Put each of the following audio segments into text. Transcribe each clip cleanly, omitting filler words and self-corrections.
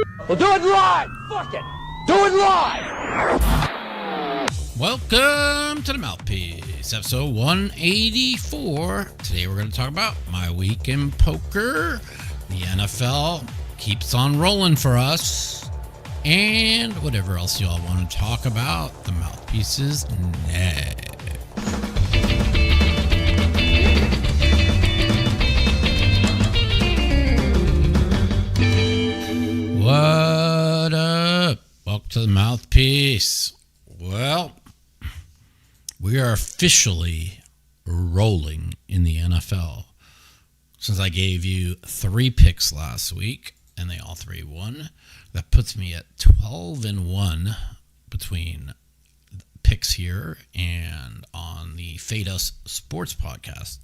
Well, do it live! Fuck it! Do it live! Welcome to the Mouthpiece, episode 184. Today we're going to talk about my week in poker. The NFL keeps on rolling for us. And whatever else y'all want to talk about, the Mouthpiece is next. What up? Welcome to the Mouthpiece. Well, we are officially rolling in the NFL. Since I gave you 3 picks last week, and they all 3 won, that puts me at 12-1 between picks here and on the Fade Us Sports Podcast.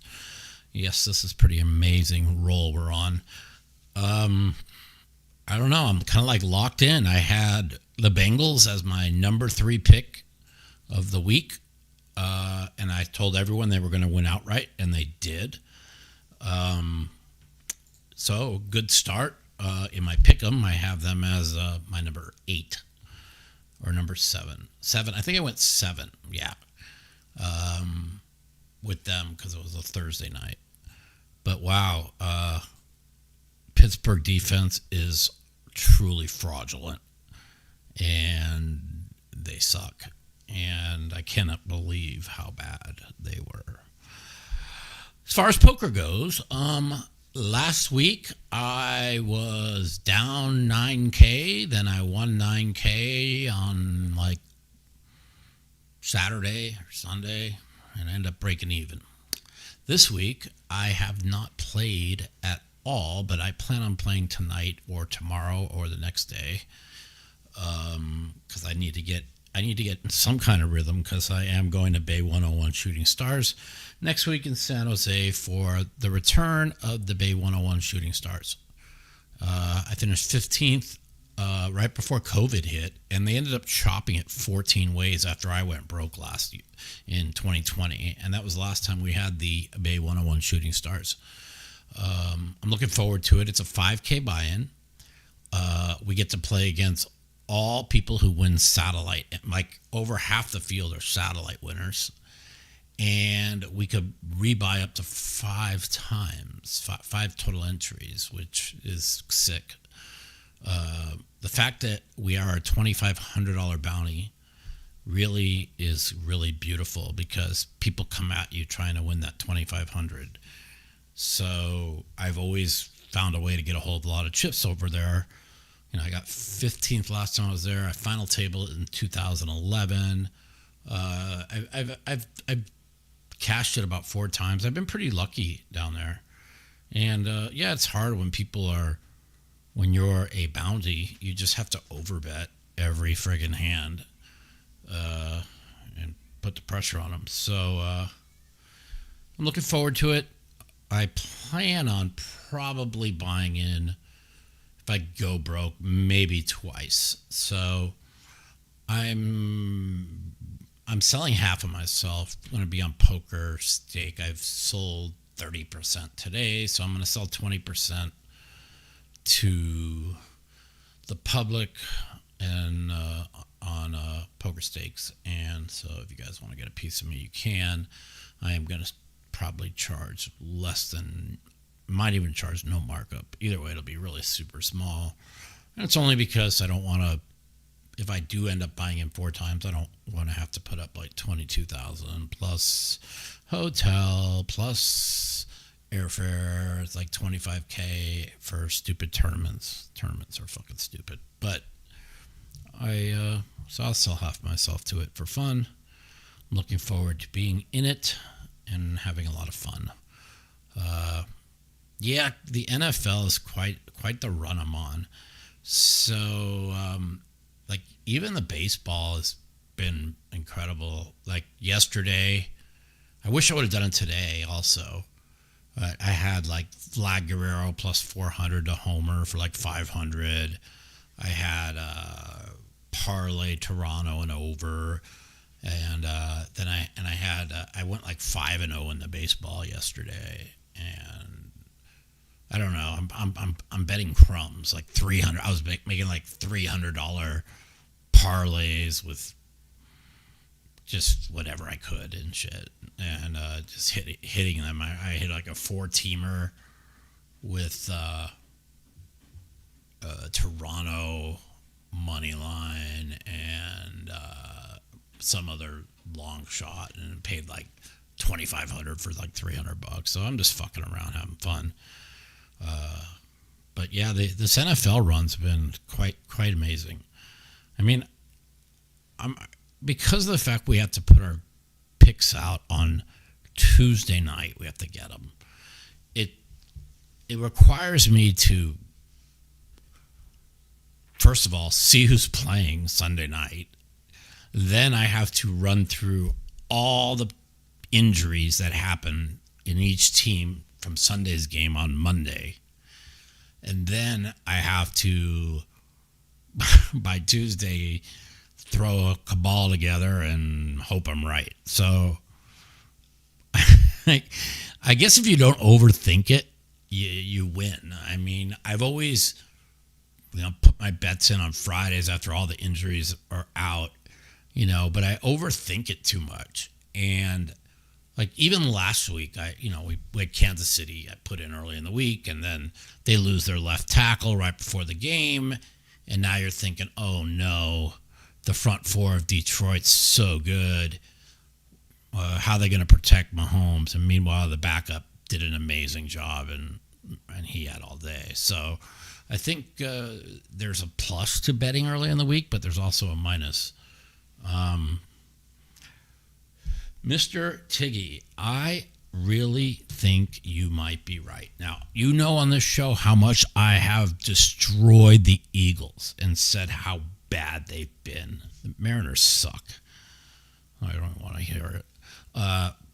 Yes, this is pretty amazing roll we're on. I don't know. I'm kind of like locked in. I had the Bengals as my number 3 pick of the week. And I told everyone they were going to win outright, and they did. So good start. In my pick 'em, I have them as my number 8 or number 7. 7. I think I went 7. Yeah. With them because it was a Thursday night. But wow. Pittsburgh defense is truly fraudulent, and they suck, and I cannot believe how bad they were. As far as poker goes, last week I was down 9K, then I won 9K on like Saturday or Sunday, and I ended up breaking even. This week I have not played at all, but I plan on playing tonight or tomorrow or the next day, because I need to get in some kind of rhythm, because I am going to Bay 101 Shooting Stars next week in San Jose for the return of the Bay 101 Shooting Stars. I finished 15th right before COVID hit, and they ended up chopping it 14 ways after I went broke last year in 2020, and that was the last time we had the Bay 101 Shooting Stars. I'm looking forward to it. It's a 5K buy-in. We get to play against all people who win satellite. Like over half the field are satellite winners. And we could rebuy up to 5 times, 5 total entries, which is sick. The fact that we are a $2,500 bounty really is really beautiful, because people come at you trying to win that $2,500. So I've always found a way to get a hold of a lot of chips over there. You know, I got 15th last time I was there. I final tabled in 2011. I've cashed it about 4 times. I've been pretty lucky down there. And yeah, it's hard when you're a bounty, you just have to overbet every friggin' hand and put the pressure on them. So I'm looking forward to it. I plan on probably buying in, if I go broke, maybe twice. So I'm selling half of myself. I'm going to be on poker stake. I've sold 30% today, so I'm going to sell 20% to the public and on poker stakes. And so if you guys want to get a piece of me, you can. I am going to probably charge less than, might even charge no markup. Either way, it'll be really super small. And it's only because I don't want to, if I do end up buying in 4 times, I don't want to have to put up like $22,000 plus hotel plus airfare. It's like $25K for stupid tournaments. Tournaments are fucking stupid. But so I'll sell half myself to it for fun. I'm looking forward to being in it and having a lot of fun. Yeah, the NFL is quite the run I'm on. So, like, even the baseball has been incredible. Like, yesterday, I wish I would have done it today also. I had, like, Vlad Guerrero plus 400 to homer for, like, 500. I had parlay Toronto and over. And then I went like 5-0 in the baseball yesterday, and I don't know. I'm betting crumbs like 300. I was making like $300 parlays with just whatever I could and shit, and just hitting them. I hit like a 4-teamer with Toronto money line and some other long shot, and paid like $2,500 for like $300. So I'm just fucking around, having fun. But yeah, this NFL run's been quite amazing. I mean, because of the fact we have to put our picks out on Tuesday night, we have to get them. It requires me to, first of all, see who's playing Sunday night. Then I have to run through all the injuries that happen in each team from Sunday's game on Monday. And then I have to, by Tuesday, throw a cabal together and hope I'm right. So I guess if you don't overthink it, you win. I mean, I've always, put my bets in on Fridays after all the injuries are out, but I overthink it too much. And like even last week, we had Kansas City. I put in early in the week, and then they lose their left tackle right before the game. And now you're thinking, oh no, the front four of Detroit's so good. How are they going to protect Mahomes? And meanwhile, the backup did an amazing job, and he had all day. So I think there's a plus to betting early in the week, but there's also a minus. Mr. Tiggy, I really think you might be right. Now, on this show how much I have destroyed the Eagles and said how bad they've been. The Mariners suck. I don't want to hear it.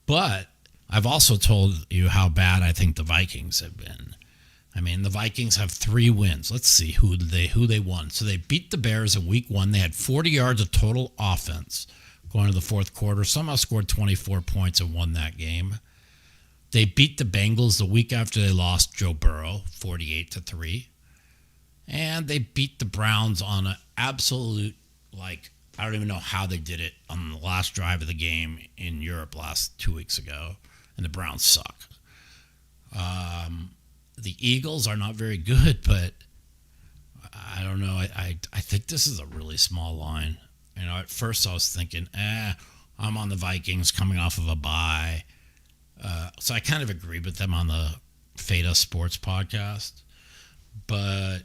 But I've also told you how bad I think the Vikings have been. I mean, the Vikings have 3 wins. Let's see who they won. So they beat the Bears in week 1. They had 40 yards of total offense going to the fourth quarter. Somehow scored 24 points and won that game. They beat the Bengals the week after they lost Joe Burrow, 48-3. And they beat the Browns on an absolute, I don't even know how they did it on the last drive of the game in Europe 2 weeks ago. And the Browns suck. The Eagles are not very good, but I don't know. I think this is a really small line. At first I was thinking, I'm on the Vikings coming off of a bye. So I kind of agreed with them on the Feta Sports podcast. But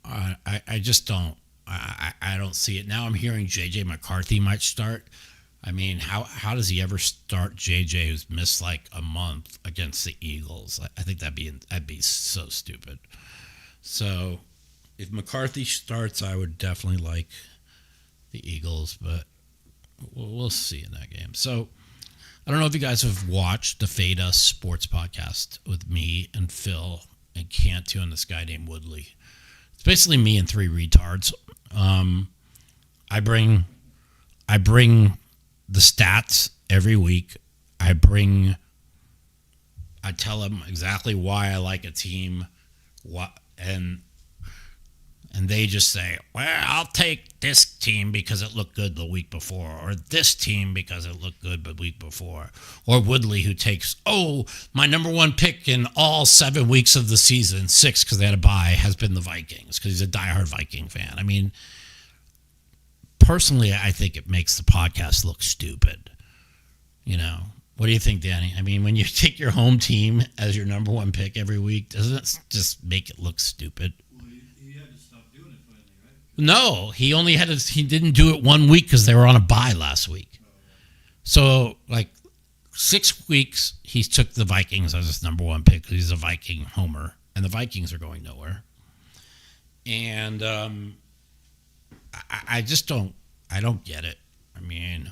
I just don't. I don't see it. Now I'm hearing J.J. McCarthy might start. I mean, how does he ever start J.J. who's missed like a month against the Eagles? I think that'd be so stupid. So if McCarthy starts, I would definitely like the Eagles, but we'll see in that game. So I don't know if you guys have watched the Feta Sports podcast with me and Phil and Cantu and this guy named Woodley. It's basically me and 3 retards. I bring the stats every week. I tell them exactly why I like a team, and they just say, well, I'll take this team because it looked good the week before, or this team because it looked good the week before. Or Woodley, who takes, my number 1 pick in all 7 weeks of the season, 6 because they had a bye, has been the Vikings because he's a diehard Viking fan. I mean, personally, I think it makes the podcast look stupid. What do you think, Danny? I mean, when you take your home team as your number 1 pick every week, doesn't it just make it look stupid? Well, he had to stop doing it finally, right? No, he didn't do it 1 week because they were on a bye last week. So, 6 weeks, he took the Vikings as his number 1 pick because he's a Viking homer, and the Vikings are going nowhere. And I just don't get it. I mean,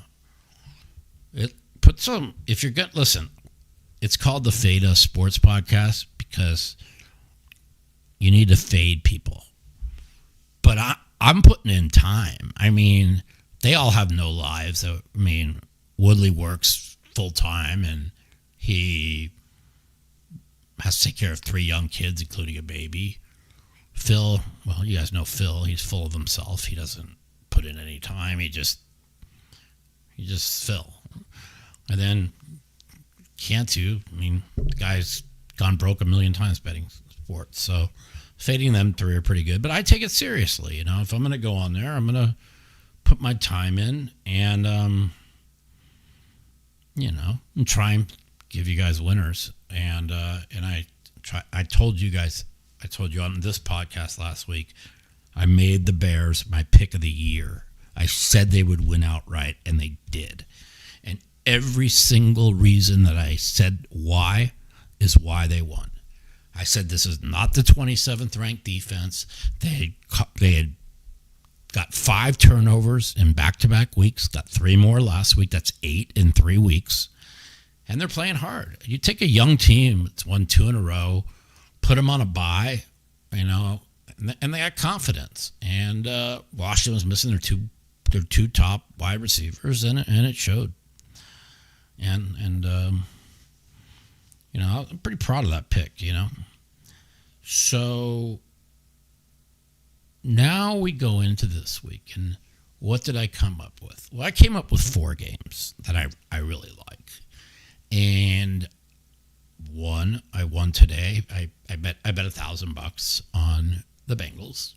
if you're going to listen, it's called the Feta Sports Podcast because you need to fade people. But I'm putting in time. I mean, they all have no lives. I mean, Woodley works full time and he has to take care of 3 young kids, including a baby. Phil, well, you guys know Phil. He's full of himself. He doesn't put in any time. He just Phil. And then Cantu, I mean, the guy's gone broke a million times betting sports. So fading them 3 are pretty good. But I take it seriously. You know, if I'm going to go on there, I'm going to put my time in and, you know, and try and give you guys winners. And I told you on this podcast last week, I made the Bears my pick of the year. I said they would win outright, and they did. And every single reason that I said why is why they won. I said this is not the 27th ranked defense. They had got 5 turnovers in back-to-back weeks, got 3 more last week. That's 8 in 3 weeks. And they're playing hard. You take a young team that's won 2 in a row, put them on a bye, you know, and they got confidence. And Washington was missing their two top wide receivers, and it showed. And you know, I'm pretty proud of that pick, you know. So now we go into this week, and what did I come up with? Well, I came up with 4 games that I really like. And one, I won today. I bet $1,000 on the Bengals,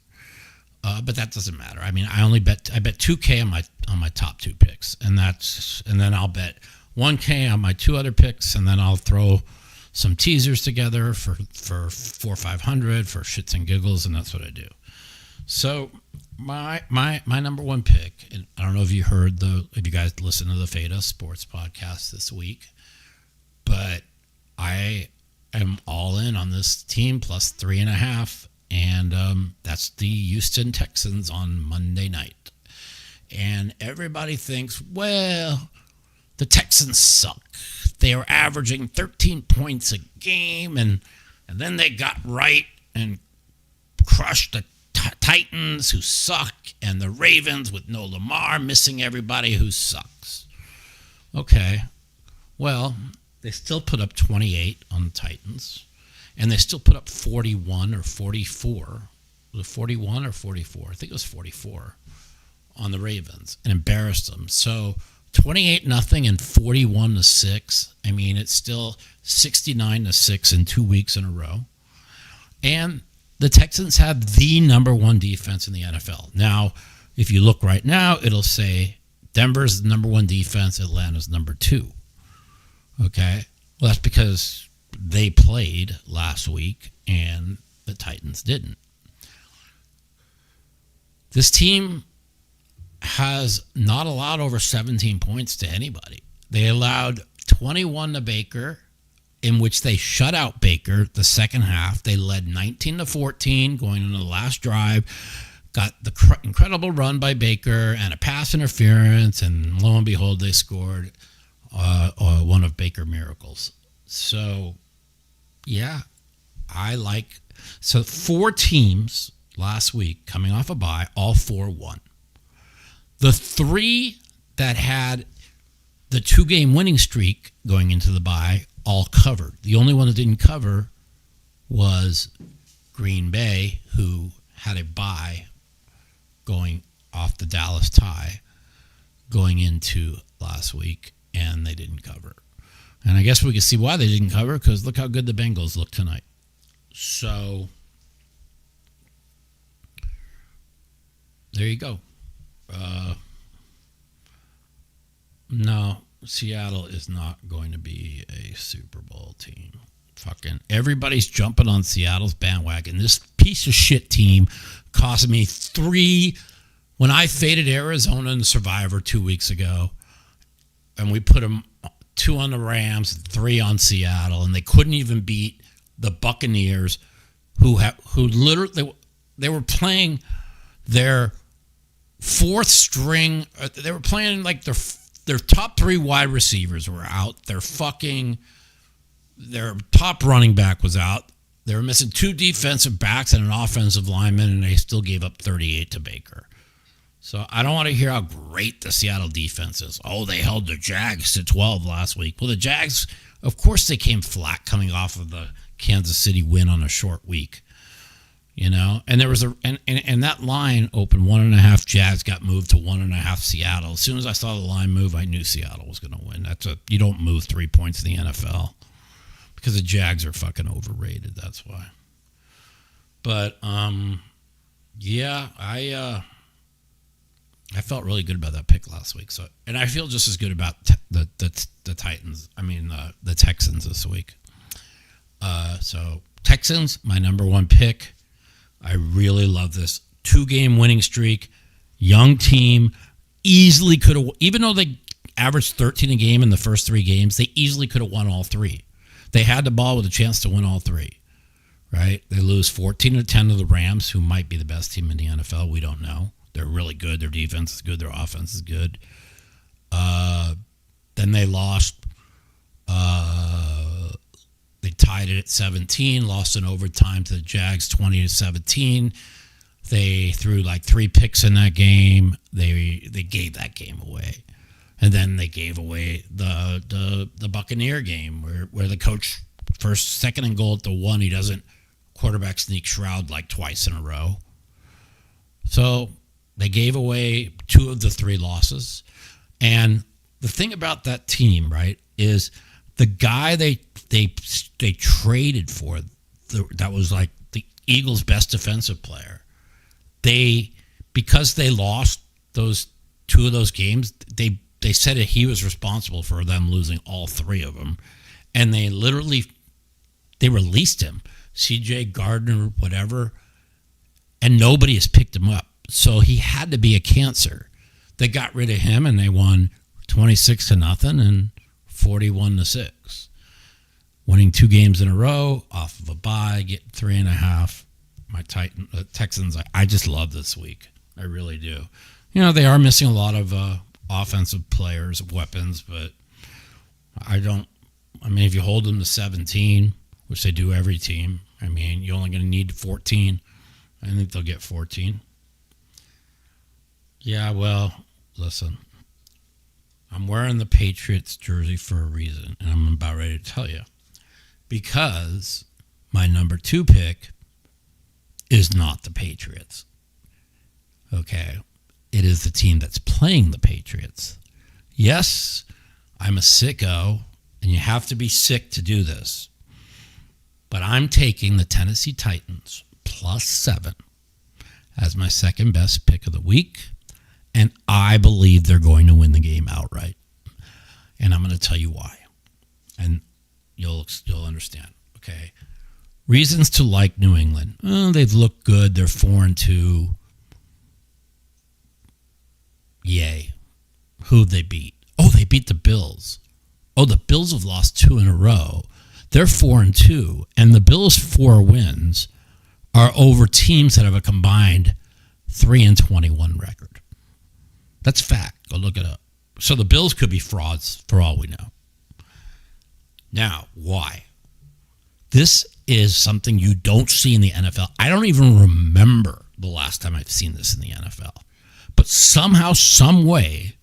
but that doesn't matter. I mean, I bet $2K on my top 2 picks, and then I'll bet $1K on my 2 other picks, and then I'll throw some teasers together for $400 or $500 for shits and giggles, and that's what I do. So my number 1 pick, and I don't know if you guys listened to the Fada Sports Podcast this week, but I am all in on this team plus 3.5, and that's the Houston Texans on Monday night. And everybody thinks, well, the Texans suck. They are averaging 13 points a game, and then they got right and crushed the Titans, who suck, and the Ravens with no Lamar, missing everybody who sucks. Okay, well, they still put up 28 on the Titans, and they still put up 41 or 44. Was it 41 or 44? I think it was 44 on the Ravens, and embarrassed them. So 28-0 and 41-6. I mean, it's still 69-6 in 2 weeks in a row. And the Texans have the number 1 defense in the NFL. Now, if you look right now, it'll say Denver's the number 1 defense, Atlanta's number 2. Okay? Well, that's because they played last week and the Titans didn't. This team has not allowed over 17 points to anybody. They allowed 21 to Baker, in which they shut out Baker the second half. They led 19-14 going into the last drive, got the incredible run by Baker and a pass interference, and lo and behold, they scored one of Baker miracles. So, yeah, so 4 teams last week coming off a bye, all 4 won. The 3 that had the 2-game winning streak going into the bye all covered. The only one that didn't cover was Green Bay, who had a bye going off the Dallas tie going into last week, and they didn't cover. And I guess we can see why they didn't cover, because look how good the Bengals look tonight. So there you go. No, Seattle is not going to be a Super Bowl team. Fucking everybody's jumping on Seattle's bandwagon. This piece of shit team cost me 3 when I faded Arizona in Survivor 2 weeks ago, and we put them 2 on the Rams, 3 on Seattle, and they couldn't even beat the Buccaneers, who literally they were playing their 4th string. They were playing like their top 3 wide receivers were out. Their top running back was out. They were missing 2 defensive backs and an offensive lineman, and they still gave up 38 to Baker. So I don't want to hear how great the Seattle defense is. Oh, they held the Jags to 12 last week. Well, the Jags, of course, they came flat coming off of the Kansas City win on a short week. And there was and that line opened 1.5 Jags, got moved to 1.5 Seattle. As soon as I saw the line move, I knew Seattle was going to win. You don't move 3 points in the NFL because the Jags are fucking overrated. That's why. But yeah, I felt really good about that pick last week. So, and I feel just as good about the Titans. I mean the Texans this week. So Texans, my number one pick. I really love this 2-game winning streak, young team, easily could have, even though they averaged 13 a game in the first 3 games, they easily could have won all 3. They had the ball with a chance to win all 3, right? They lose 14-10 to the Rams, who might be the best team in the NFL. We don't know. They're really good. Their defense is good. Their offense is good. Then they lost. They tied it at 17, lost in overtime to the Jags 20-17. They threw like 3 picks in that game. They gave that game away. And then they gave away the Buccaneer game where the coach, second and goal at the 1, he doesn't quarterback sneak shroud like twice in a row. So they gave away 2 of the 3 losses. And the thing about that team, right, is the guy they traded for, that was like the Eagles' best defensive player. Because they lost those 2 of those games, they said that he was responsible for them losing all 3 of them, and they released him, C.J. Gardner, whatever, and nobody has picked him up. So he had to be a cancer. They got rid of him, and they won 26-0 and 41-6, winning 2 games in a row off of a bye, getting 3.5. My Texans, I just love this week. I really do. They are missing a lot of offensive players, weapons, but if you hold them to 17, which they do every team, you're only going to need 14. I think they'll get 14. Yeah, well, listen. I'm wearing the Patriots jersey for a reason, and I'm about ready to tell you. Because my number 2 pick is not the Patriots. Okay? It is the team that's playing the Patriots. Yes, I'm a sicko, and you have to be sick to do this. But I'm taking the Tennessee Titans +7 as my second best pick of the week. And I believe they're going to win the game outright. And I'm going to tell you why. And you'll understand. Okay. Reasons to like New England. They've looked good. They're 4-2. Yay. Who'd they beat? Oh, they beat the Bills. Oh, the Bills have lost 2 in a row. They're 4-2. And the Bills' 4 wins are over teams that have a combined 3-21 record. That's fact. Go look it up. So the Bills could be frauds for all we know. Now, why? This is something you don't see in the NFL. I don't even remember the last time I've seen this in the NFL. But somehow, some way,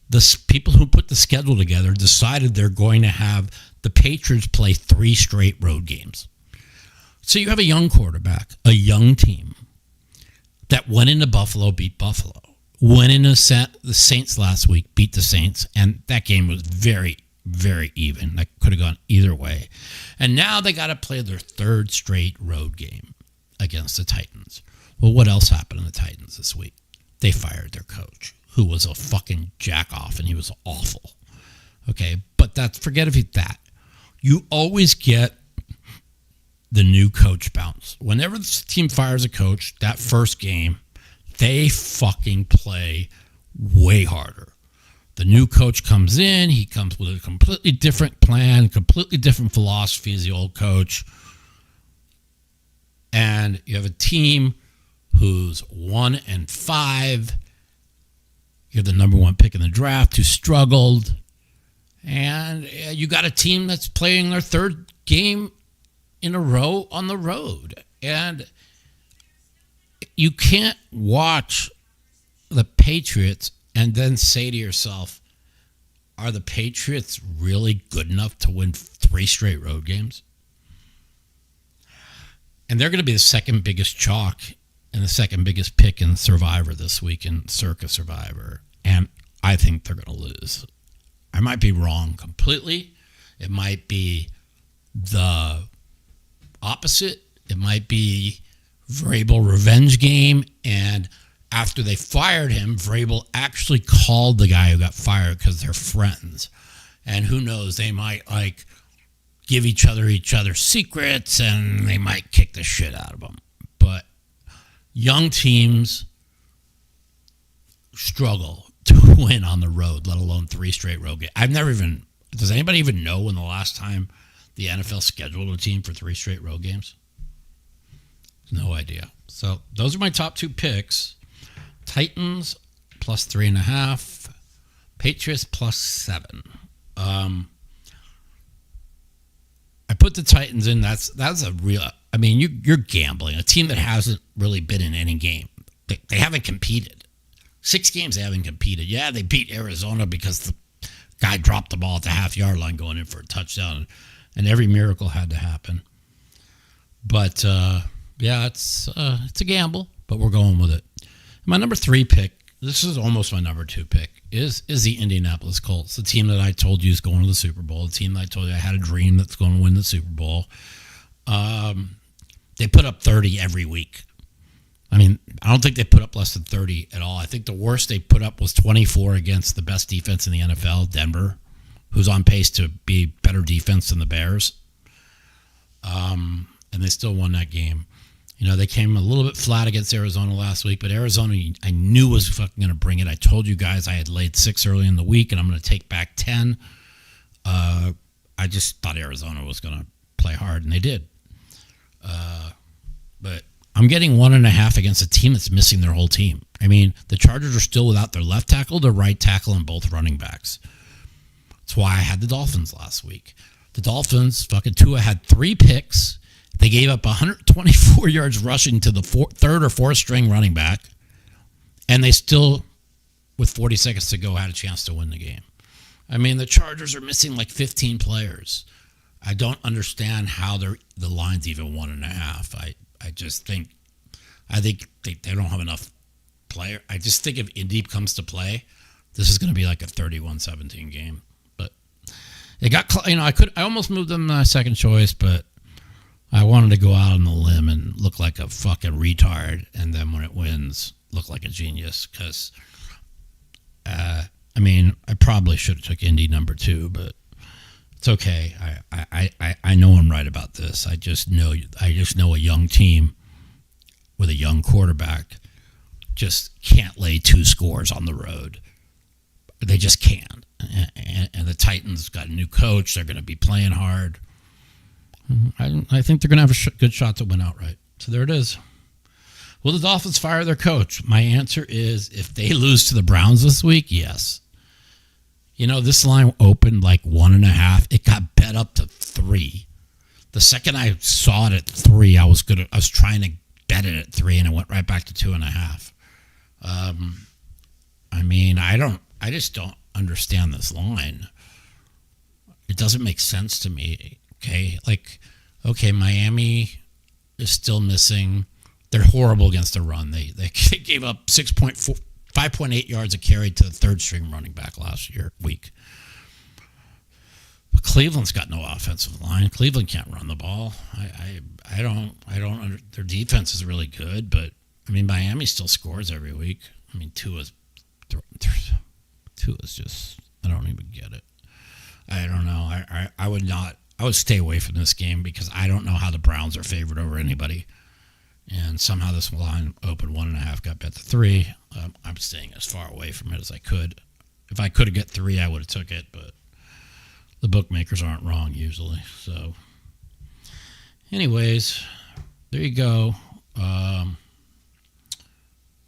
the people who put the schedule together decided they're going to have the Patriots play 3 straight road games. So you have a young quarterback, a young team that went into Buffalo, beat Buffalo. Went into the Saints last week, beat the Saints, and that game was very, very even. That could have gone either way. And now they got to play their 3rd straight road game against the Titans. Well, what else happened to the Titans this week? They fired their coach, who was a fucking jack-off, and he was awful. Okay, but forget that. You always get the new coach bounce. Whenever the team fires a coach, that first game, they fucking play way harder. The new coach comes in. He comes with a completely different plan, completely different philosophy as the old coach. And you have a team who's 1-5. You have the number 1 pick in the draft who struggled. And you got a team that's playing their 3rd game in a row on the road. And you can't watch the Patriots and then say to yourself, are the Patriots really good enough to win 3 straight road games? And they're going to be the second biggest chalk and the second biggest pick in Survivor this week in Circa Survivor. And I think they're going to lose. I might be wrong completely. It might be the opposite. It might be Vrabel revenge game. And after they fired him, Vrabel actually called the guy who got fired because they're friends. And who knows, they might give each other secrets, and they might kick the shit out of them. But young teams struggle to win on the road, let alone 3 straight road games. Does anybody even know when the last time the NFL scheduled a team for 3 straight road games? No idea. So those are my top 2 picks. Titans plus 3.5. Patriots plus 7. I put the Titans in. That's a real. I mean, you're gambling. A team that hasn't really been in any game. They haven't competed. 6 games they haven't competed. Yeah, they beat Arizona because the guy dropped the ball at the half-yard line going in for a touchdown, and every miracle had to happen. But yeah, it's a gamble, but we're going with it. My number 3 pick. This is almost my number 2 pick. Is the Indianapolis Colts, the team that I told you is going to the Super Bowl, the team that I told you I had a dream that's going to win the Super Bowl. They put up 30 every week. I mean, I don't think they put up less than 30 at all. I think the worst they put up was 24 against the best defense in the NFL, Denver, who's on pace to be better defense than the Bears. And they still won that game. You know, they came a little bit flat against Arizona last week, but Arizona, I knew was fucking going to bring it. I told you guys I had laid 6 early in the week, and I'm going to take back 10. I just thought Arizona was going to play hard, and they did. But I'm getting 1.5 against a team that's missing their whole team. I mean, the Chargers are still without their left tackle, their right tackle, and both running backs. That's why I had the Dolphins last week. The Dolphins, fucking Tua had 3 picks. They gave up 124 yards rushing to the 3rd or 4th string running back, and they still, with 40 seconds to go, had a chance to win the game. I mean, the Chargers are missing like 15 players. I don't understand how the line's even 1.5. I just think they don't have enough player. I just think if Indy comes to play, this is going to be like a 31-17 game. But it got, I almost moved them my second choice, but I wanted to go out on the limb and look like a fucking retard, and then when it wins, look like a genius. Because, I probably should have took Indy number 2, but it's okay. I know I'm right about this. I just know a young team with a young quarterback just can't lay 2 scores on the road. They just can't. And the Titans got a new coach. They're going to be playing hard. I think they're going to have a good shot to win outright. So there it is. Will the Dolphins fire their coach? My answer is, if they lose to the Browns this week, yes. You know, this line opened like 1.5. It got bet up to 3. The second I saw it at 3, I was trying to bet it at 3, and it went right back to 2.5. I just don't understand this line. It doesn't make sense to me. Okay, Miami is still missing. They're horrible against the run. They gave up 5.8 yards a carry to the 3rd string running back last week. But Cleveland's got no offensive line. Cleveland can't run the ball. I don't. Their defense is really good, but Miami still scores every week. Tua's just, I don't even get it. I don't know. I would stay away from this game because I don't know how the Browns are favored over anybody. And somehow this line opened 1.5, got bet to 3. I'm staying as far away from it as I could. If I could have got 3, I would have took it, but the bookmakers aren't wrong usually. So, anyways, there you go.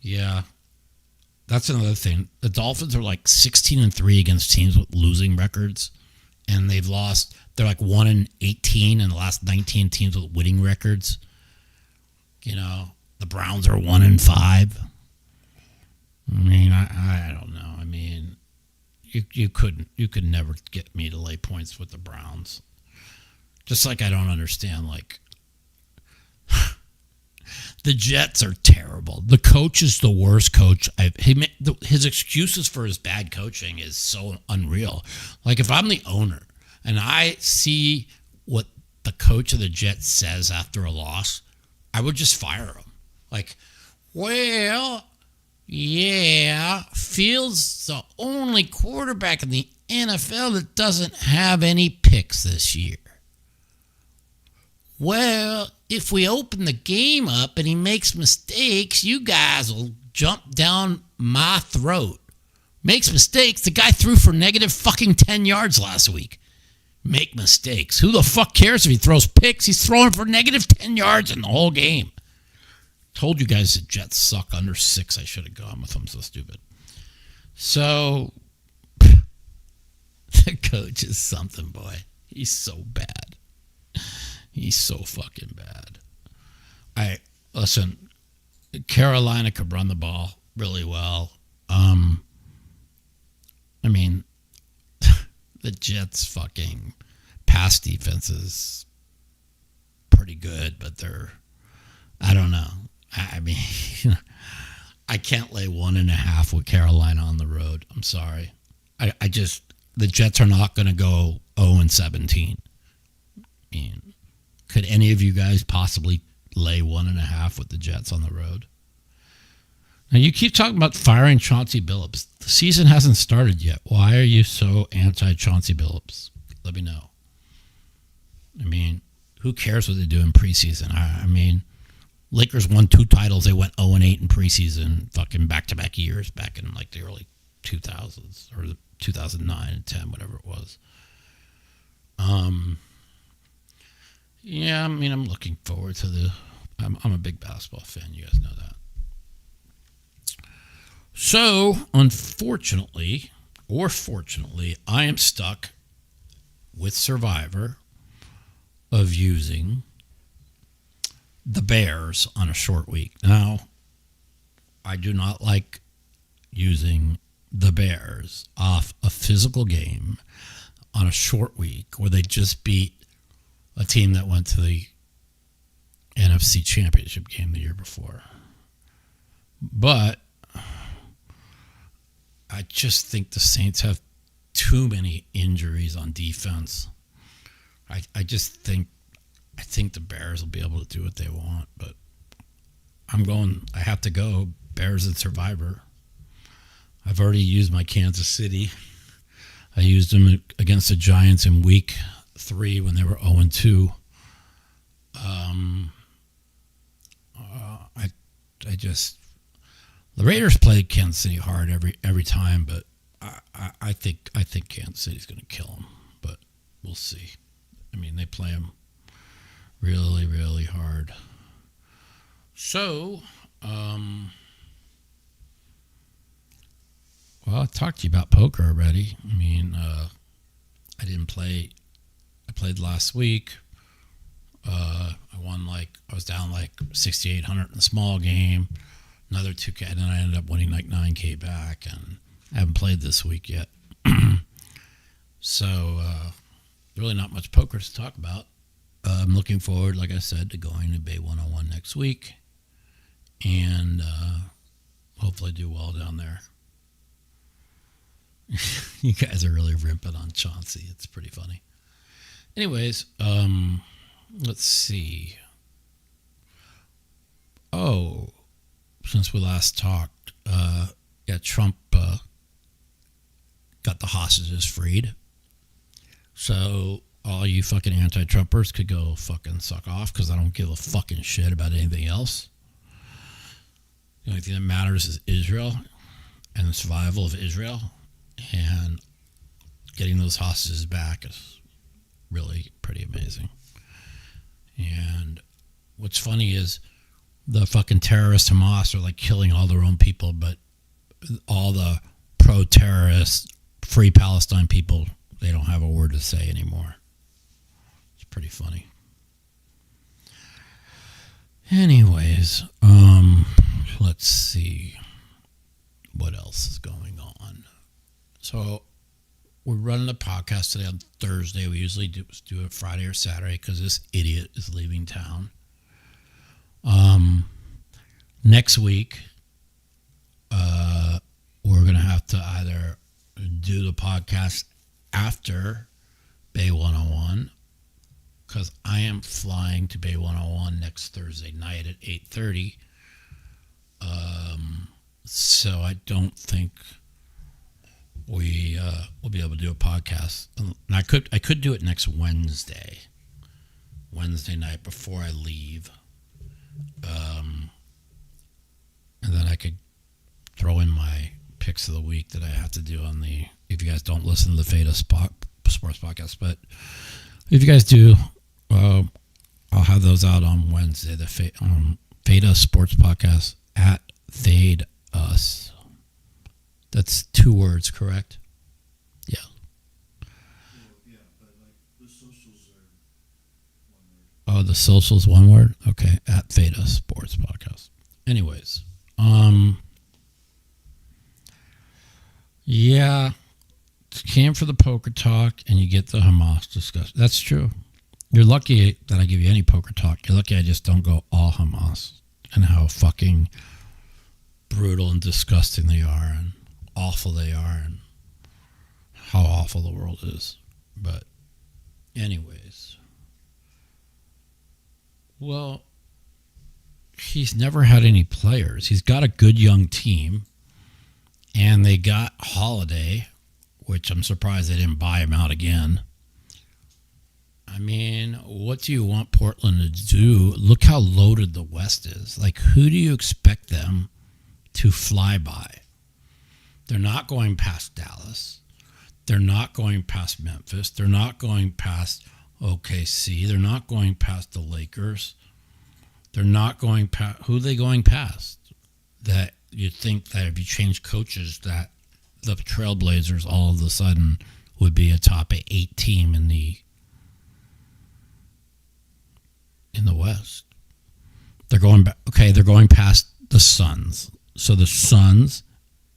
Yeah, that's another thing. The Dolphins are like 16-3 against teams with losing records, and they've lost. They're like 1-18 in the last 19 teams with winning records. You know, the Browns are 1-5. I don't know. You could never get me to lay points with the Browns. Just like I don't understand, like, The Jets are terrible. The coach is the worst coach. His excuses for his bad coaching is so unreal. Like, if I'm the owner and I see what the coach of the Jets says after a loss, I would just fire him. Like, well, yeah, Fields the only quarterback in the NFL that doesn't have any picks this year. Well, if we open the game up and he makes mistakes, you guys will jump down my throat. Makes mistakes. The guy threw for negative fucking 10 yards last week. Make mistakes. Who the fuck cares if he throws picks? He's throwing for negative 10 yards in the whole game. Told you guys the Jets suck. Under 6, I should have gone with them. So stupid. So, the coach is something, boy. He's so bad. He's so fucking bad. Listen, Carolina could run the ball really well. I mean, the Jets' fucking pass defense is pretty good, but I don't know. I mean, I can't lay 1.5 with Carolina on the road. I'm sorry. The Jets are not going to go 0-17. I mean, could any of you guys possibly lay 1.5 with the Jets on the road? Now, you keep talking about firing Chauncey Billups. The season hasn't started yet. Why are you so anti-Chauncey Billups? Let me know. I mean, who cares what they do in preseason? I mean, Lakers won 2 titles. They went 0-8 in preseason, fucking back-to-back years, back in like the early 2000s or 2009 and 10, whatever it was. Yeah, I mean, I'm looking forward to I'm a big basketball fan. You guys know that. So, unfortunately, or fortunately, I am stuck with Survivor of using the Bears on a short week. Now, I do not like using the Bears off a physical game on a short week where they just beat a team that went to the NFC Championship game the year before. But I just think the Saints have too many injuries on defense. I think the Bears will be able to do what they want, but I have to go Bears and Survivor. I've already used my Kansas City. I used them against the Giants in week 3 when they were 0-2. The Raiders played Kansas City hard every time, but I think Kansas City's going to kill them, but we'll see. I mean, they play them really, really hard. So, well, I talked to you about poker already. I mean, I didn't play. I played last week. I won I was down like 6,800 in the small game. Another 2K, and then I ended up winning like 9K back, and I haven't played this week yet. So, really not much poker to talk about. I'm looking forward, like I said, to going to Bay 101 next week, and hopefully do well down there. You guys are really ripping on Chauncey. It's pretty funny. Anyways, let's see. Oh, since we last talked, Trump got the hostages freed. So all you fucking anti-Trumpers could go fucking suck off, because I don't give a fucking shit about anything else. The only thing that matters is Israel and the survival of Israel, and getting those hostages back is really pretty amazing. And what's funny is the fucking terrorists Hamas are like killing all their own people, but all the pro-terrorist, free Palestine people, they don't have a word to say anymore. It's pretty funny. Anyways, let's see what else is going on. So we're running a podcast today on Thursday. We usually do it Friday or Saturday because this idiot is leaving town. Next week, we're going to have to either do the podcast after Bay 101, because I am flying to Bay 101 next Thursday night at 8:30. So I don't think we will be able to do a podcast. And I could do it next Wednesday night before I leave. And then I could throw in my picks of the week that I have to do on the, if you guys don't listen to the Feta Sports Podcast, but if you guys do, I'll have those out on Wednesday, the Feta Sports Podcast at Fade Us. That's 2 words, correct? Yeah. Yeah, but like the socials are 1 word. Oh, the socials 1 word? Okay, at Fade Us Sports Podcast. Anyways, yeah, came for the poker talk and you get the Hamas discussion. That's true. You're lucky that I give you any poker talk. You're lucky I just don't go all Hamas and how fucking brutal and disgusting they are and awful they are and how awful the world is. But anyways, well, he's never had any players. He's got a good young team, and they got Holiday, which I'm surprised they didn't buy him out again. I mean, what do you want Portland to do? Look how loaded the West is. Like, who do you expect them to fly by? They're not going past Dallas. They're not going past Memphis. They're not going past OKC. They're not going past the Lakers. They're not going past. Who are they going past? That you'd think that if you change coaches, that the Trailblazers all of a sudden would be a top 8 team in the West. They're going back. Okay, they're going past the Suns. So the Suns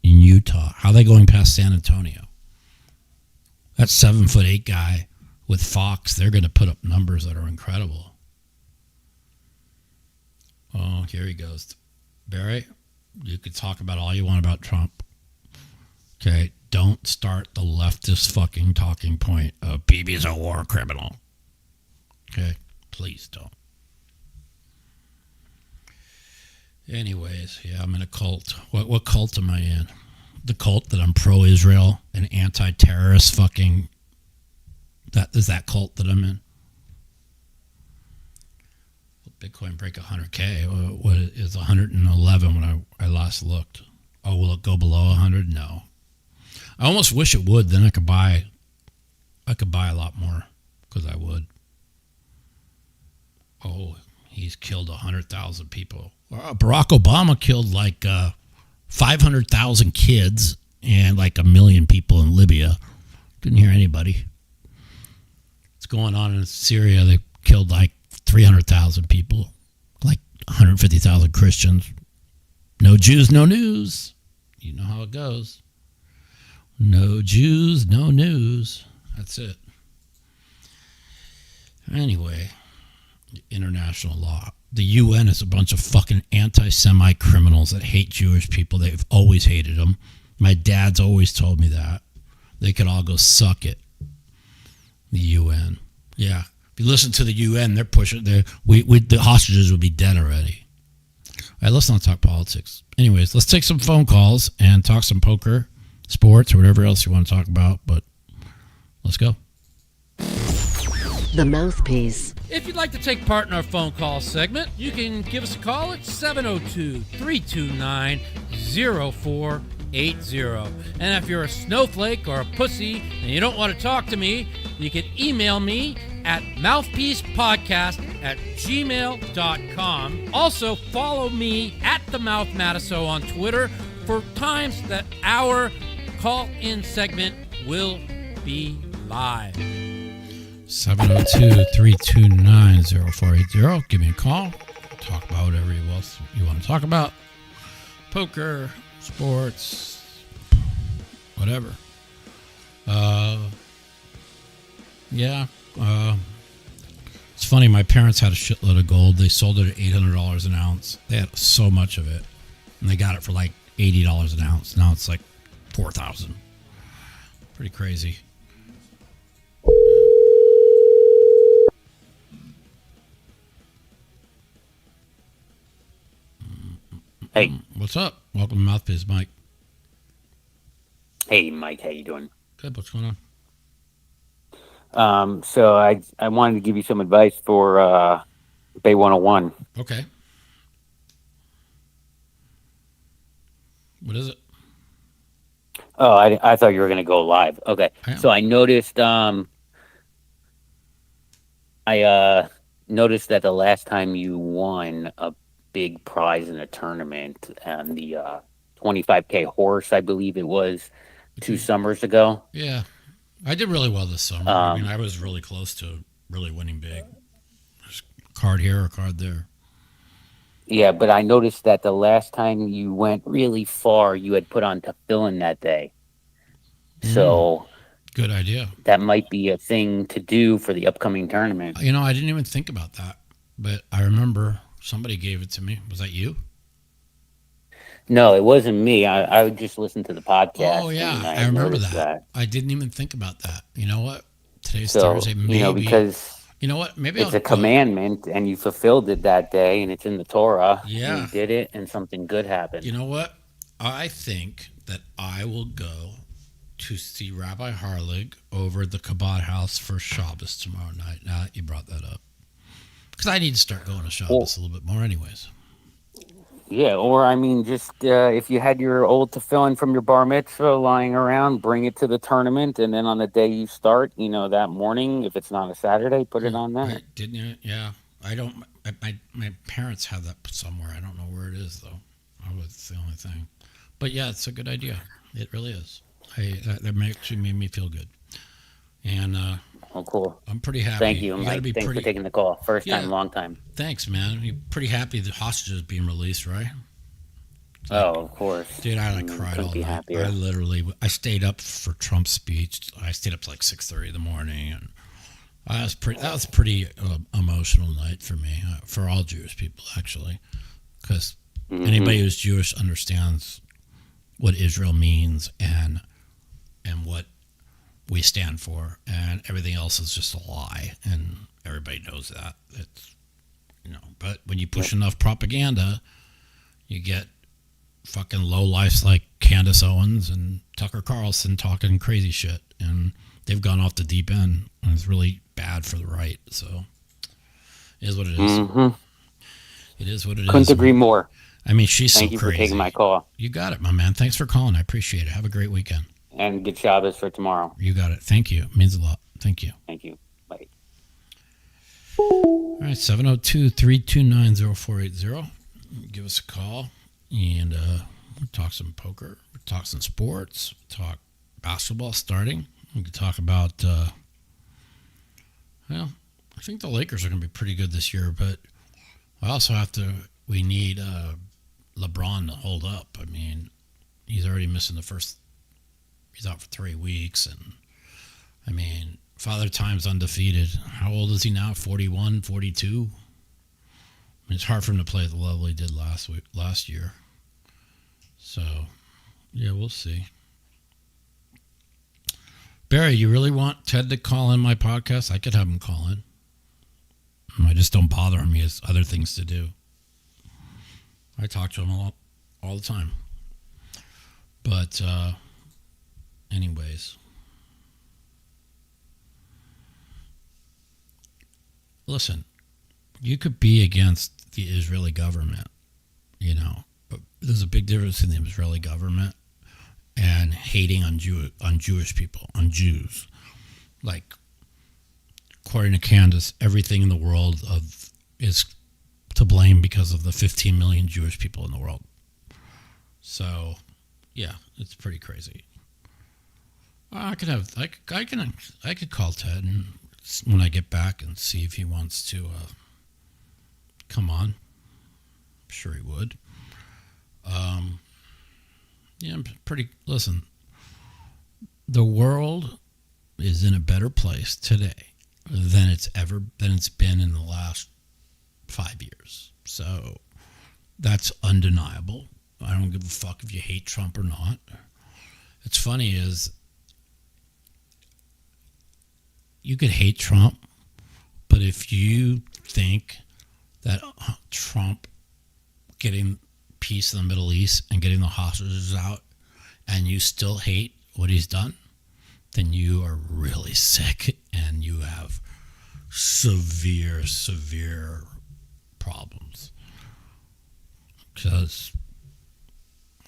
in Utah, how are they going past San Antonio? That 7'8" guy with Fox, they're going to put up numbers that are incredible. Oh, here he goes. Barry, you could talk about all you want about Trump. Okay, don't start the leftist fucking talking point of Bibi's a war criminal. Okay, please don't. Anyways, yeah, I'm in a cult. What cult am I in? The cult that I'm pro-Israel and anti-terrorist fucking... That is that cult that I'm in. Bitcoin break 100K. What is 111 when I last looked? Oh, will it go below 100? No. I almost wish it would. Then I could buy a lot more because I would. Oh, he's killed 100,000 people. Barack Obama killed like 500,000 kids and like 1 million people in Libya. Didn't hear anybody. What's going on in Syria? They killed like 300,000 people, like 150,000 Christians. No Jews, no news. You know how it goes. No Jews, no news. That's it. Anyway, international law. The UN is a bunch of fucking anti-Semite criminals that hate Jewish people. They've always hated them. My dad's always told me that. They could all go suck it. The UN. Yeah. If you listen to the UN, they're pushing. The hostages would be dead already. All right, let's not talk politics. Anyways, let's take some phone calls and talk some poker, sports, or whatever else you want to talk about. But let's go. The Mouthpiece. If you'd like to take part in our phone call segment, you can give us a call at 702-329-0480. And if you're a snowflake or a pussy and you don't want to talk to me, you can email me at mouthpiecepodcast@gmail.com. Also, follow me at The Mouth Matusow on Twitter for times that our call-in segment will be live. 702-329-0480. Give me a call. Talk about whatever else you want to talk about. Poker, sports, whatever. Yeah. It's funny. My parents had a shitload of gold. They sold it at $800 an ounce. They had so much of it, and they got it for like $80 an ounce. Now it's like $4,000. Pretty crazy. Hey. What's up? Welcome to Mouthpiece, Mike. Hey, Mike. How you doing? Good. What's going on? So I wanted to give you some advice for Bay 101. Okay. What is it? Oh, I thought you were going to go live. Okay. So I noticed noticed that the last time you won a big prize in a tournament and the 25K horse, I believe it was 2 summers ago. Yeah. I did really well this summer. I mean, I was really close to really winning big. Just card here or card there. Yeah, but I noticed that the last time you went really far, you had put on tefillin that day. So good idea. That might be a thing to do for the upcoming tournament. You know, I didn't even think about that, but I remember somebody gave it to me. Was that you? No, it wasn't me. I would just listen to the podcast. Oh, yeah. I remember that. I didn't even think about that. You know what? Today's Thursday. Maybe, because you know what? Maybe it's a commandment, and you fulfilled it that day, and it's in the Torah. Yeah. You did it, and something good happened. You know what? I think that I will go to see Rabbi Harlig over at the Kabbat house for Shabbos tomorrow night. Now that you brought that up. Because I need to start going to Shabbos a little bit more anyways. Yeah, or I mean, just if you had your old tefillin from your bar mitzvah lying around, bring it to the tournament, and then on the day you start, you know, that morning, if it's not a Saturday, put it on that. Right, didn't you? Yeah. I don't. My parents have that somewhere. I don't know where it is though. That's the only thing. But yeah, it's a good idea. It really is. That actually made me feel good. And oh, cool. I'm pretty happy. Thank you, Mike. Thanks for taking the call. First time, long time. Thanks, man. You're pretty happy the hostages being released, right? Oh, of course. Dude, I cried all night. Happier. I stayed up for Trump's speech. I stayed up to like 6:30 in the morning, and that was pretty emotional night for me, for all Jewish people actually, because anybody who's Jewish understands what Israel means and what we stand for, and everything else is just a lie, and everybody knows that. It's, you know, but when you push enough propaganda, you get fucking lowlifes like Candace Owens and Tucker Carlson talking crazy shit, and they've gone off the deep end, and it's really bad for the right. So it is what it is. It is what it is. Couldn't agree more. I mean, she's Thank so you crazy. for taking my call. You got it, my man. Thanks for calling. I appreciate it. Have a great weekend. And good Shabbos for tomorrow. You got it. Thank you. It means a lot. Thank you. Thank you. Bye. All right, 702-329-0480. Give us a call, and we'll talk some poker. We'll talk some sports. We'll talk basketball starting. We can talk about, well, I think the Lakers are going to be pretty good this year, but we need LeBron to hold up. I mean, he's already missing he's out for 3 weeks, and I mean, Father Time's undefeated. How old is he now? 41, 42? I mean, it's hard for him to play at the level he did last year. So, yeah, we'll see. Barry, you really want Ted to call in my podcast? I could have him call in. I just don't bother him. He has other things to do. I talk to him a lot, all the time. But, anyways. Listen, you could be against the Israeli government, you know, but there's a big difference in the Israeli government and hating on Jewish people, on Jews. Like, according to Candace, everything in the world is to blame because of the 15 million Jewish people in the world. So, yeah, it's pretty crazy. I could call Ted and when I get back and see if he wants to come on. I'm sure he would. Yeah, listen, the world is in a better place today than it's been in the last 5 years. So that's undeniable. I don't give a fuck if you hate Trump or not. It's funny is you could hate Trump, but if you think that Trump getting peace in the Middle East and getting the hostages out, and you still hate what he's done, then you are really sick and you have severe, severe problems. Because,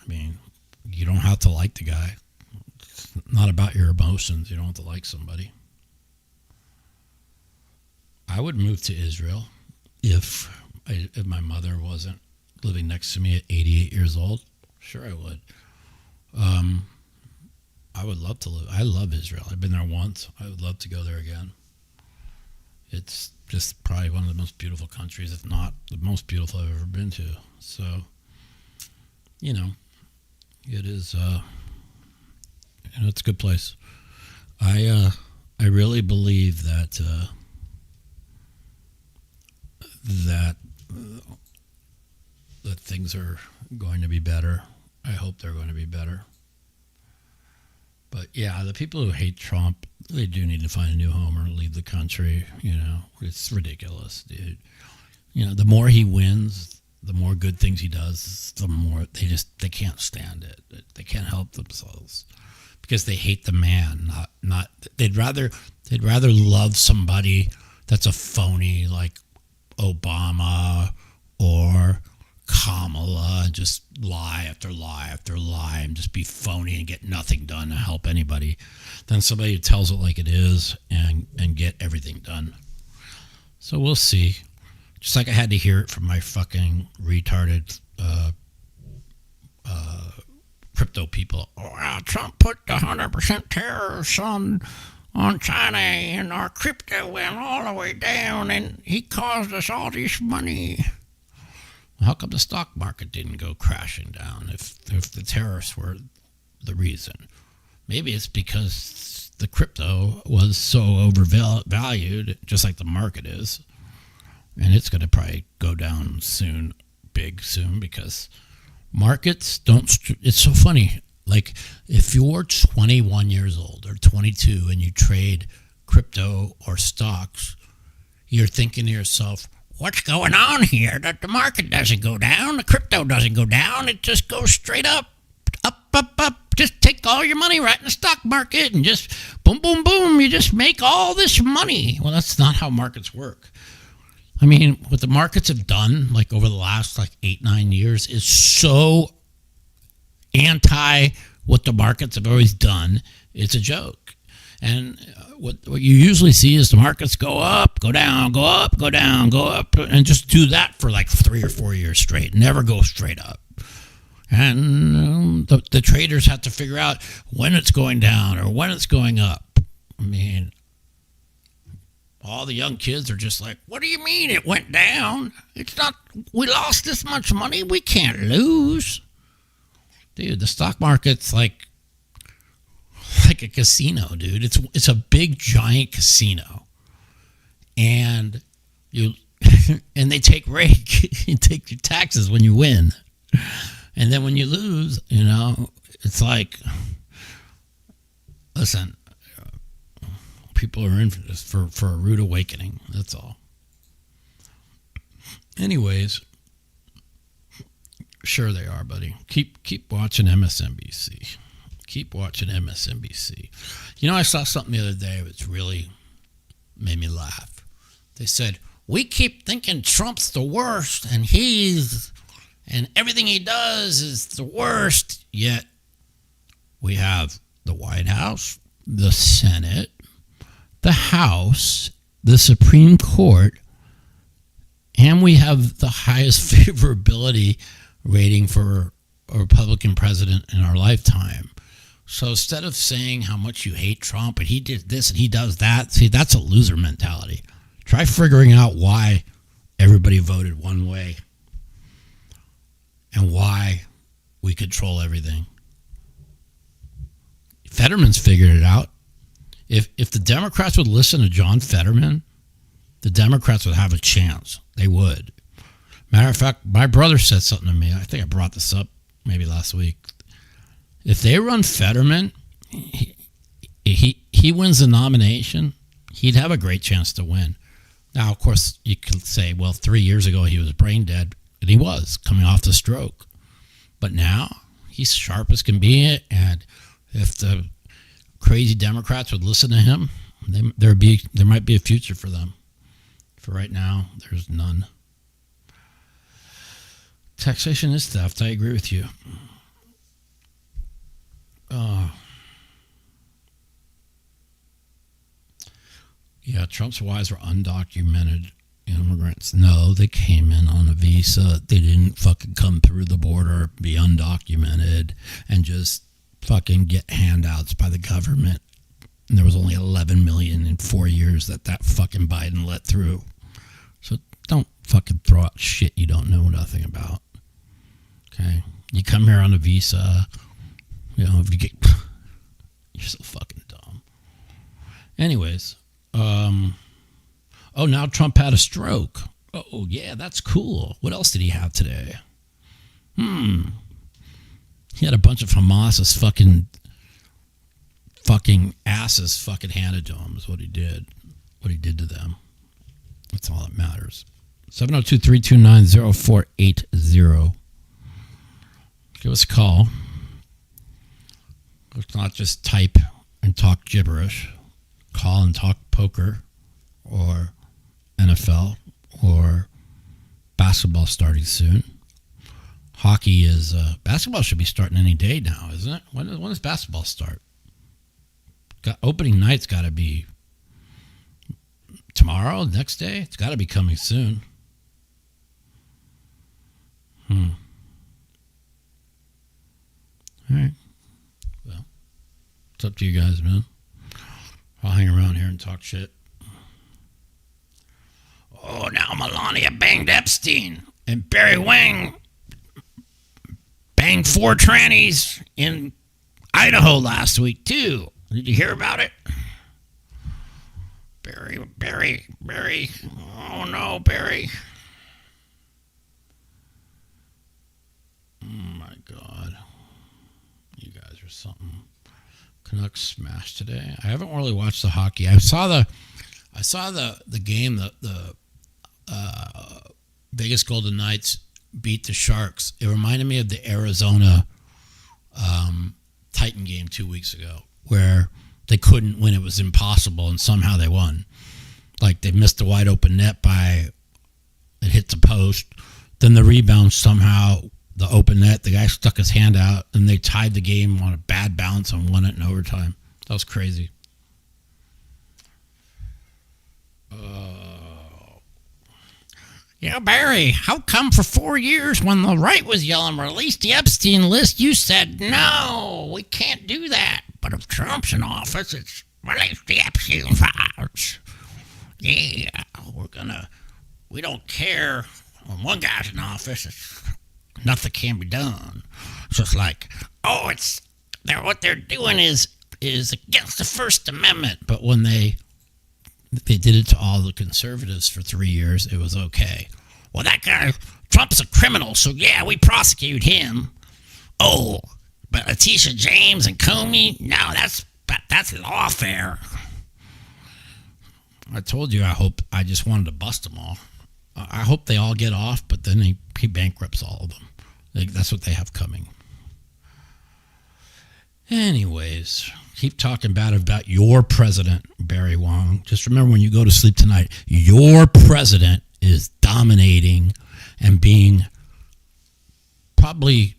I mean, you don't have to like the guy. It's not about your emotions. You don't have to like somebody. I would move to Israel if my mother wasn't living next to me at 88 years old. Sure, I would. I would love to live. I love Israel. I've been there once. I would love to go there again. It's just probably one of the most beautiful countries, if not the most beautiful I've ever been to. So, you know, it is. It's a good place. I really believe that that things are going to be better. I hope they're going to be better. But yeah, the people who hate Trump, they do need to find a new home or leave the country. You know, it's ridiculous, dude. You know, the more he wins, the more good things he does, the more they can't stand it. They can't help themselves because they hate the man. Not they'd rather love somebody that's a phony like Obama or Kamala, just lie after lie after lie and just be phony and get nothing done to help anybody, than somebody who tells it like it is and get everything done. So we'll see. Just like I had to hear it from my fucking retarded crypto people. Oh, wow, Trump put the 100% tariffs on China and our crypto went all the way down and he caused us all this money. How come the stock market didn't go crashing down if the tariffs were the reason? Maybe it's because the crypto was so overvalued, just like the market is. And it's going to probably go down soon, big soon, because markets don't... It's so funny. Like, if you're 21 years old or 22 and you trade crypto or stocks, you're thinking to yourself, what's going on here? That the market doesn't go down, the crypto doesn't go down, it just goes straight up, up, up, up. Just take all your money right in the stock market and just boom, boom, boom, you just make all this money. Well, that's not how markets work. I mean, what the markets have done, like over the last 8-9 years, is so anti what the markets have always done. It's a joke. And what you usually see is the markets go up, go down, go up, go down, go up, and just do that for 3 or 4 years straight. Never go straight up. And the traders have to figure out when it's going down or when it's going up. I mean, all the young kids are just like, what do you mean it went down? It's not, we lost this much money, we can't lose. Dude, the stock market's like a casino, dude. It's a big giant casino. And and they take rake. You take your taxes when you win. And then when you lose, it's like, listen, people are in for this for a rude awakening. That's all. Anyways, sure they are, buddy. Keep watching MSNBC. Keep watching MSNBC. I saw something the other day that's really made me laugh. They said, we keep thinking Trump's the worst and everything he does is the worst, yet we have the White House, the Senate, the House, the Supreme Court, and we have the highest favorability rating for a Republican president in our lifetime. So instead of saying how much you hate Trump and he did this and he does that, see, that's a loser mentality. Try figuring out why everybody voted one way and why we control everything. Fetterman's figured it out. If the Democrats would listen to John Fetterman, the Democrats would have a chance. They would. Matter of fact, my brother said something to me. I think I brought this up maybe last week. If they run Fetterman, he wins the nomination, he'd have a great chance to win. Now, of course, you could say, well, 3 years ago he was brain dead, and he was coming off the stroke. But now he's sharp as can be, and if the crazy Democrats would listen to him, there might be a future for them. For right now, there's none. Taxation is theft. I agree with you. Yeah, Trump's wives were undocumented immigrants. No, they came in on a visa. They didn't fucking come through the border, be undocumented, and just fucking get handouts by the government. And there was only 11 million in 4 years that fucking Biden let through. So don't fucking throw out shit you don't know nothing about. Okay? You come here on a visa, if you get... You're so fucking dumb. Anyways, now Trump had a stroke. Oh, yeah, that's cool. What else did he have today? He had a bunch of Hamas's fucking asses fucking handed to him is what he did. What he did to them. That's all that matters. 702-329-0480. Give us a call. Let's not just type and talk gibberish. Call and talk poker or NFL or basketball starting soon. Hockey is... basketball should be starting any day now, isn't it? When does basketball start? Opening night's got to be tomorrow, next day. It's got to be coming soon. All right. Well, it's up to you guys, man. I'll hang around here and talk shit. Oh, now Melania banged Epstein and Barry Wang banged 4 trannies in Idaho last week, too. Did you hear about it? Barry. Oh, no, Barry. Oh, my God. You guys are something. Canucks smashed today. I haven't really watched the hockey. I saw the game, the Vegas Golden Knights beat the Sharks. It reminded me of the Arizona Titan game 2 weeks ago, where they couldn't win. It was impossible, and somehow they won. Like, they missed a wide open net it hit the post. Then the rebound somehow, the open net, the guy stuck his hand out, and they tied the game on a bad bounce and won it in overtime. That was crazy. Yeah, Barry, how come for 4 years when the right was yelling, release the Epstein list, you said, no, we can't do that. But if Trump's in office, it's release the Epstein files. Yeah, we don't care. When one guy's in office, nothing can be done. So it's like, what they're doing is against the First Amendment. But when they did it to all the conservatives for 3 years, it was okay. Well, that guy, Trump's a criminal, so yeah, we prosecute him. Oh, but Letitia James and Comey, no, that's lawfare. I told you I just wanted to bust them all. I hope they all get off, but then he bankrupts all of them. That's what they have coming. Anyways, keep talking bad about your president, Barry Wong. Just remember, when you go to sleep tonight, your president is dominating and being there's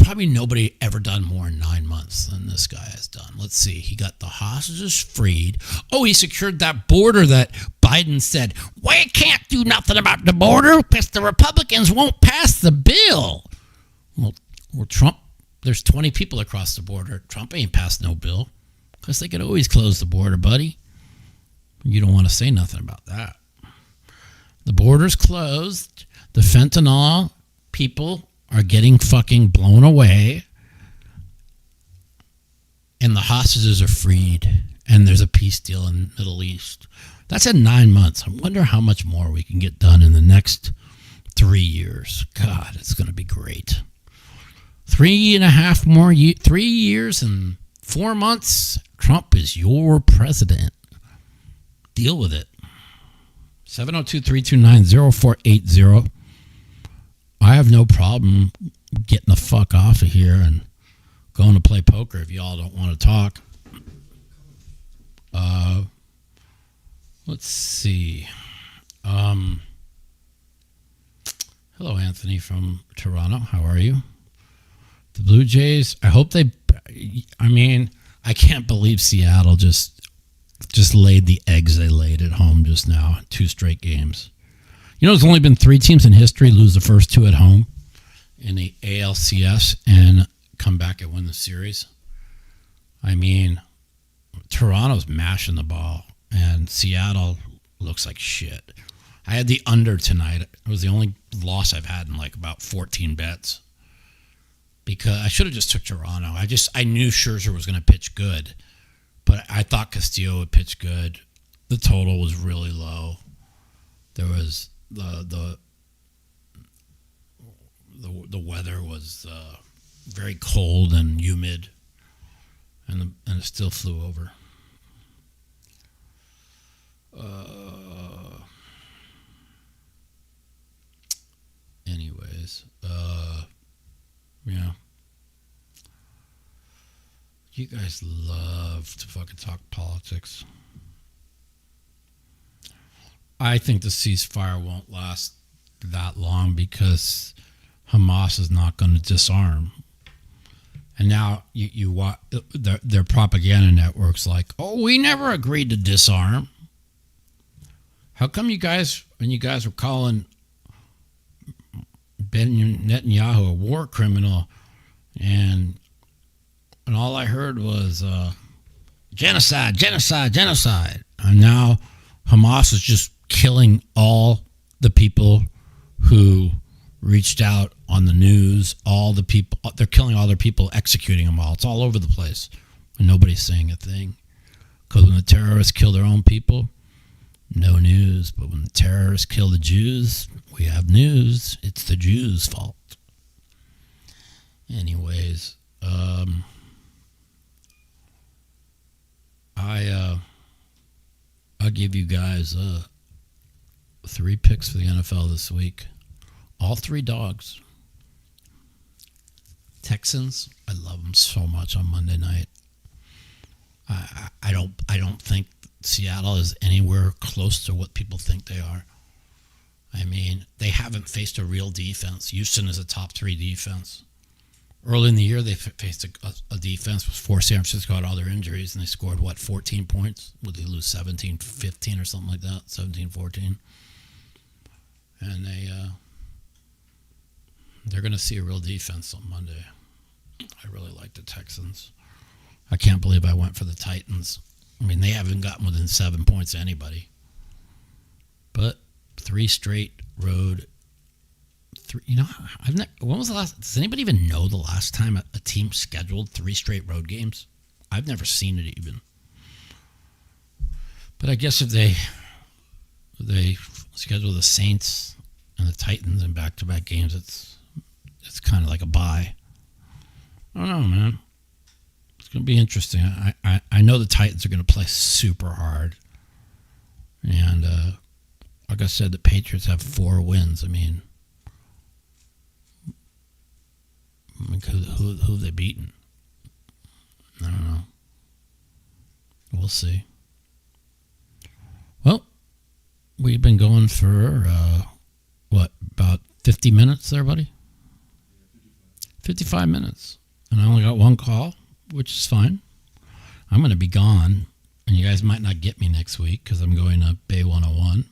probably nobody ever done more in 9 months than this guy has done. Let's see. He got the hostages freed. Oh, he secured that border that Biden said, we can't do nothing about the border because the Republicans won't pass the bill. Well, Trump, there's 20 people across the border. Trump ain't passed no bill because they could always close the border, buddy. You don't want to say nothing about that. The border's closed. The fentanyl people are getting fucking blown away. And the hostages are freed. and there's a peace deal in the Middle East. That's in 9 months. I wonder how much more we can get done in the next 3 years. God, it's going to be great. 3 years and 4 months. Trump is your president. Deal with it. 702-329-0480. I have no problem getting the fuck off of here and going to play poker if y'all don't want to talk. Let's see. Hello, Anthony from Toronto. How are you? The Blue Jays, I hope they... I mean, I can't believe Seattle just laid the eggs they laid at home just now. 2 straight games. You know, there's only been 3 teams in history lose the first 2 at home in the ALCS and come back and win the series. I mean, Toronto's mashing the ball, and Seattle looks like shit. I had the under tonight. It was the only loss I've had in like about 14 bets. Because I should have just took Toronto. I knew Scherzer was going to pitch good, but I thought Castillo would pitch good. The total was really low. There was the weather was very cold and humid, and it still flew over. Anyways, yeah. You guys love to fucking talk politics. I think the ceasefire won't last that long because Hamas is not going to disarm. And now you watch their propaganda networks like, oh, we never agreed to disarm. How come you guys, when you guys were calling Benjamin Netanyahu a war criminal, and all I heard was genocide, and now Hamas is just killing all the people who reached out on the news. All the people, they're killing all their people, executing them all. It's all over the place, and nobody's saying a thing. Because when the terrorists kill their own people, no news. But when the terrorists kill the Jews, we have news. It's the Jews' fault. Anyways, I'll give you guys 3 picks for the NFL this week. All 3 dogs. Texans, I love them so much on Monday night. I don't think Seattle is anywhere close to what people think they are. I mean, they haven't faced a real defense. Houston is a top 3 defense. Early in the year, they faced a defense before San Francisco had all their injuries, and they scored, 14 points? Would they lose 17-15 or something like that? 17-14. And they're going to see a real defense on Monday. I really like the Texans. I can't believe I went for the Titans. I mean, they haven't gotten within 7 points of anybody. But 3 straight road. When was the last? Does anybody even know the last time a team scheduled 3 straight road games? I've never seen it even. But I guess if they schedule the Saints and the Titans in back-to-back games, it's kind of like a bye. I don't know, man. It's going to be interesting. I know the Titans are going to play super hard. And like I said, the Patriots have 4 wins. I mean, who have they beaten? I don't know. We'll see. Well, we've been going for, about 50 minutes there, buddy? 55 minutes. And I only got 1 call, which is fine. I'm going to be gone, and you guys might not get me next week because I'm going to Bay 101.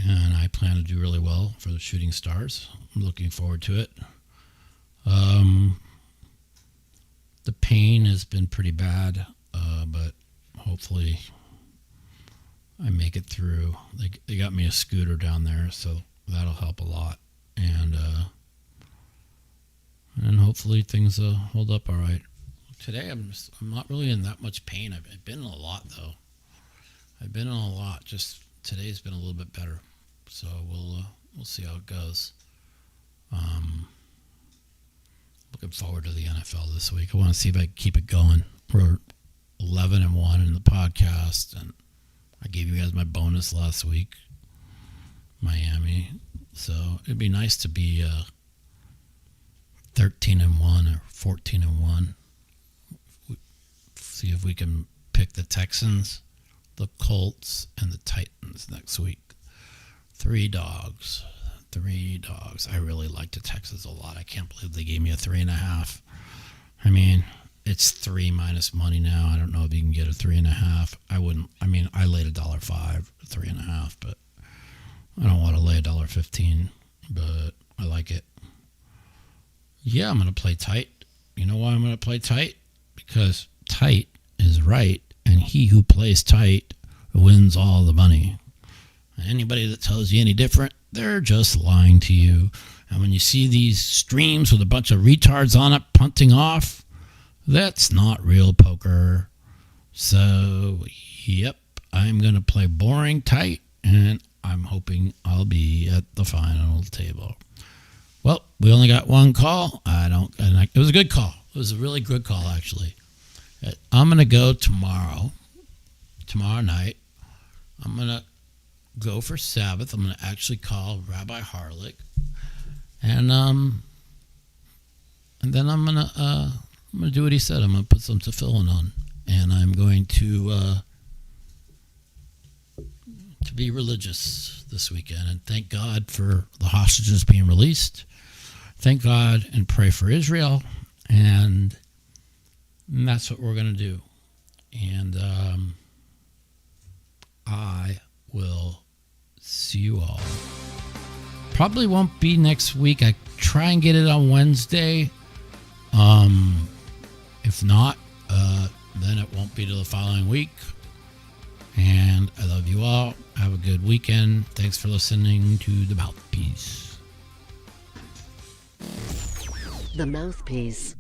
And I plan to do really well for the Shooting Stars. I'm looking forward to it. The pain has been pretty bad, but hopefully I make it through. They got me a scooter down there, so that'll help a lot. And hopefully things hold up all right. Today I'm not really in that much pain. I've been in a lot though. Just today's been a little bit better. So we'll see how it goes. Looking forward to the NFL this week. I want to see if I can keep it going. We're 11-1 in the podcast, and I gave you guys my bonus last week, Miami. So it'd be nice to be 13-1 or 14-1. See if we can pick the Texans, the Colts, and the Titans next week. 3 dogs. I really like the Texans a lot. I can't believe they gave me a 3.5. I mean, it's 3 minus money now. I don't know if you can get a 3.5. I wouldn't. I mean, I laid $1.05, 3.5, but I don't want to lay $1.15. But I like it. Yeah, I'm going to play tight. You know why I'm going to play tight? Because tight is right, and he who plays tight wins all the money. And anybody that tells you any different, they're just lying to you. And when you see these streams with a bunch of retards on it punting off, that's not real poker. So, yep, I'm going to play boring tight, and I'm hoping I'll be at the final table. Well, we only got one call. It was a good call. It was a really good call, actually. I'm going to go tomorrow night. I'm going to go for Sabbath. I'm going to actually call Rabbi Harlick. And then I'm going to do what he said. I'm going to put some tefillin on. And I'm going to be religious this weekend. And thank God for the hostages being released. Thank God and pray for Israel. And that's what we're going to do. And I will see you all. Probably won't be next week. I try and get it on Wednesday. If not, then it won't be till the following week. And I love you all. Have a good weekend. Thanks for listening to The Mouthpiece. The Mouthpiece.